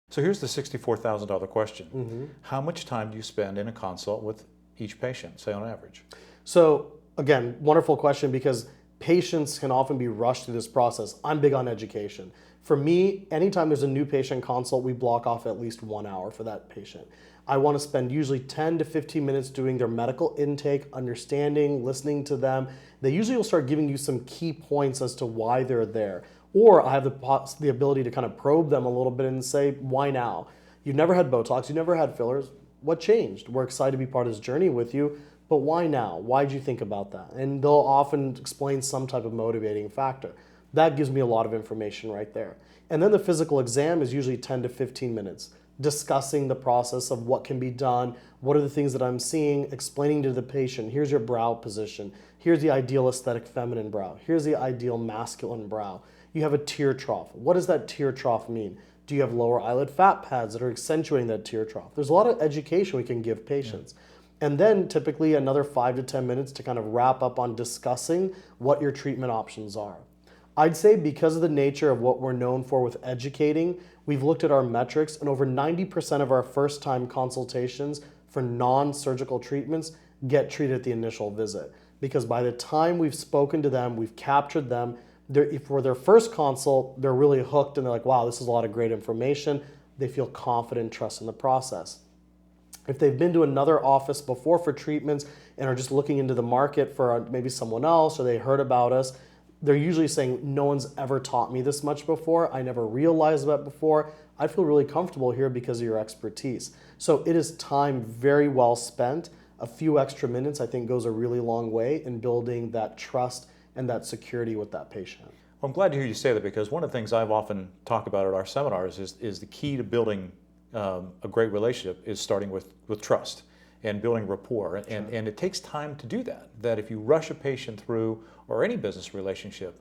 So here's the $64,000 question. How much time do you spend in a consult with each patient, say on average? So again, wonderful question, because patients can often be rushed through this process. I'm big on education. For me, anytime there's a new patient consult, we block off at least 1 hour for that patient. I want to spend usually 10 to 15 minutes doing their medical intake, understanding, listening to them. They usually will start giving you some key points as to why they're there. Or I have the ability to kind of probe them a little bit and say, why now? You've never had Botox, you've never had fillers. What changed? We're excited to be part of this journey with you, but why now? Why did you think about that? And they'll often explain some type of motivating factor. That gives me a lot of information right there. And then the physical exam is usually 10 to 15 minutes, discussing the process of what can be done, what are the things that I'm seeing, explaining to the patient, here's your brow position, here's the ideal aesthetic feminine brow, here's the ideal masculine brow. You have a tear trough. What does that tear trough mean? Do you have lower eyelid fat pads that are accentuating that tear trough? There's a lot of education we can give patients. Yeah. And then typically another 5 to 10 minutes to kind of wrap up on discussing what your treatment options are. I'd say because of the nature of what we're known for with educating, we've looked at our metrics, and over 90% of our first-time consultations for non-surgical treatments get treated at the initial visit. Because by the time we've spoken to them, we've captured them, for their first consult, they're really hooked and they're like, wow, this is a lot of great information. They feel confident and trust in the process. If they've been to another office before for treatments and are just looking into the market for maybe someone else, or they heard about us, they're usually saying, no one's ever taught me this much before. I never realized that before. I feel really comfortable here because of your expertise. So it is time very well spent. A few extra minutes, I think, goes a really long way in building that trust and that security with that patient. Well, I'm glad to hear you say that, because one of the things I've often talked about at our seminars is the key to building a great relationship is starting with trust and building rapport. And it takes time to do that. That if you rush a patient through, or any business relationship,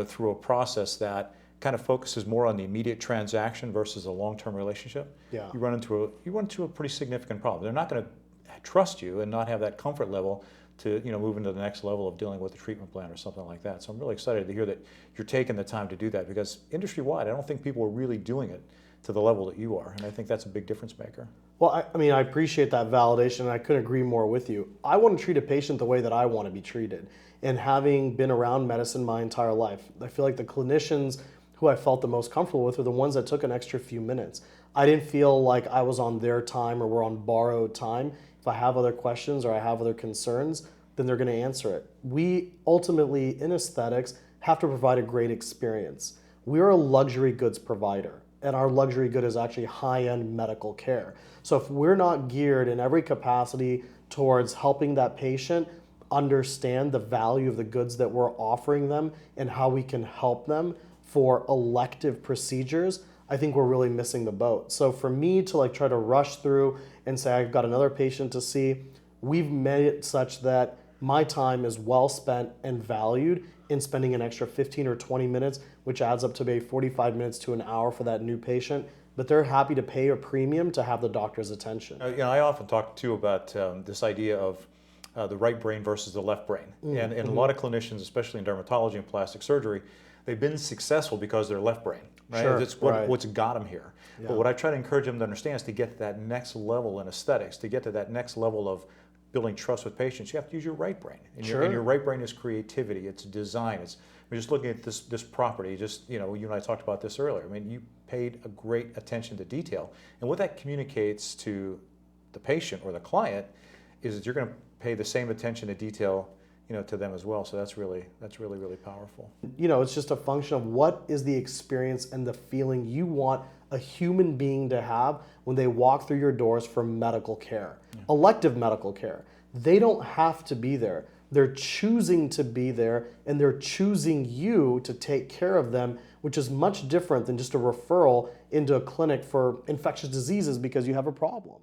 through a process that kind of focuses more on the immediate transaction versus a long-term relationship, you run into a pretty significant problem. They're not going to trust you and not have that comfort level to move into the next level of dealing with a treatment plan or something like that. So I'm really excited to hear that you're taking the time to do that, because industry-wide, I don't think people are really doing it to the level that you are, and I think that's a big difference maker. Well, I mean, I appreciate that validation, and I couldn't agree more with you. I want to treat a patient the way that I want to be treated, and having been around medicine my entire life, I feel like the clinicians who I felt the most comfortable with are the ones that took an extra few minutes. I didn't feel like I was on their time or we're on borrowed time. If I have other questions or I have other concerns, then they're going to answer it. We ultimately, in aesthetics, have to provide a great experience. We are a luxury goods provider, and our luxury good is actually high-end medical care. So if we're not geared in every capacity towards helping that patient understand the value of the goods that we're offering them and how we can help them for elective procedures, I think we're really missing the boat. So for me to try to rush through and say, I've got another patient to see, we've made it such that my time is well spent and valued in spending an extra 15 or 20 minutes, which adds up to maybe 45 minutes to an hour for that new patient. But they're happy to pay a premium to have the doctor's attention. I often talk too about this idea of the right brain versus the left brain. And a lot of clinicians, especially in dermatology and plastic surgery, they've been successful because they're left brain. Right? Sure, That's what's got them here. Yeah. But what I try to encourage them to understand is to get to that next level in aesthetics, to get to that next level of building trust with patients, you have to use your right brain. And, and your right brain is creativity, it's design. We're just looking at this property, you and I talked about this earlier. I mean, you paid a great attention to detail. And what that communicates to the patient or the client is that you're going to pay the same attention to detail to them as well. So that's really, really powerful. It's just a function of what is the experience and the feeling you want a human being to have when they walk through your doors for medical care, elective medical care. They don't have to be there. They're choosing to be there, and they're choosing you to take care of them, which is much different than just a referral into a clinic for infectious diseases because you have a problem.